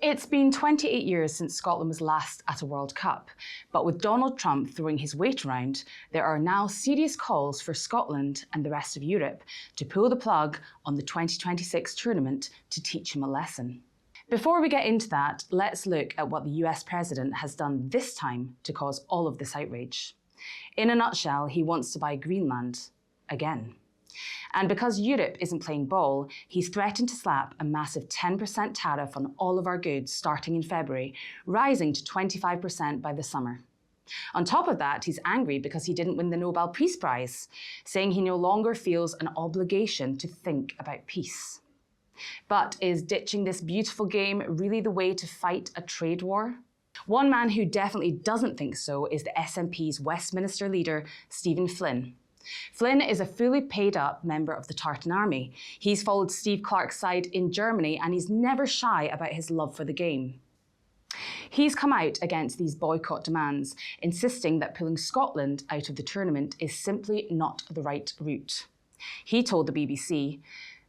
It's been 28 years since Scotland was last at a World Cup, but with Donald Trump throwing his weight around, there are now serious calls for Scotland and the rest of Europe to pull the plug on the 2026 tournament to teach him a lesson. Before we get into that, let's look at what the US president has done this time to cause all of this outrage. In a nutshell, he wants to buy Greenland again. And because Europe isn't playing ball, he's threatened to slap a massive 10% tariff on all of our goods starting in February, rising to 25% by the summer. On top of that, he's angry because he didn't win the Nobel Peace Prize, saying he no longer feels an obligation to think about peace. But is ditching this beautiful game really the way to fight a trade war? One man who definitely doesn't think so is the SNP's Westminster leader, Stephen Flynn. Flynn is a fully paid-up member of the Tartan Army. He's followed Steve Clarke's side in Germany and he's never shy about his love for the game. He's come out against these boycott demands, insisting that pulling Scotland out of the tournament is simply not the right route. He told the BBC,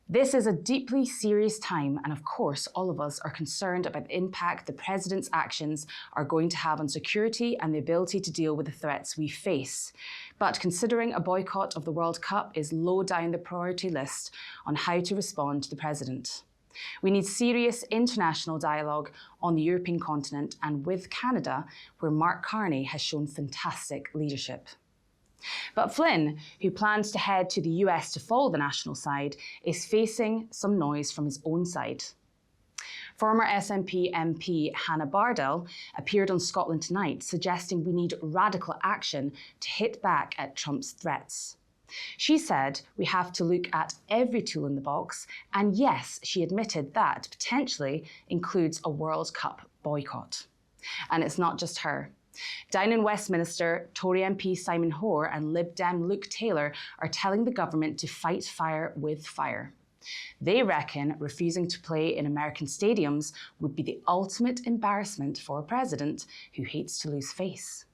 "This is a deeply serious time, and of course all of us are concerned about the impact the President's actions are going to have on security and the ability to deal with the threats we face. But considering a boycott of the World Cup is low down the priority list on how to respond to the President. We need serious international dialogue on the European continent and with Canada, where Mark Carney has shown fantastic leadership." But Flynn, who plans to head to the US to follow the national side, is facing some noise from his own side. Former SNP MP Hannah Bardell appeared on Scotland Tonight, suggesting we need radical action to hit back at Trump's threats. She said we have to look at every tool in the box, and yes, she admitted that potentially includes a World Cup boycott. And it's not just her. Down in Westminster, Tory MP Simon Hoare and Lib Dem Luke Taylor are telling the government to fight fire with fire. They reckon refusing to play in American stadiums would be the ultimate embarrassment for a president who hates to lose face.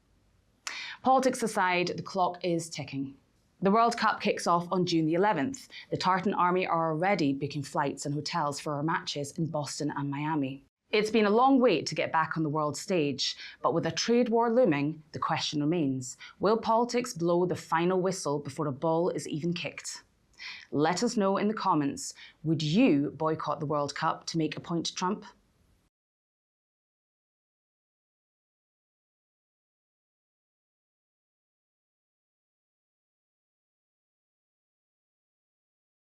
Politics aside, the clock is ticking. The World Cup kicks off on June the 11th. The Tartan Army are already booking flights and hotels for our matches in Boston and Miami. It's been a long wait to get back on the world stage, but with a trade war looming, the question remains, will politics blow the final whistle before a ball is even kicked? Let us know in the comments, would you boycott the World Cup to make a point to Trump?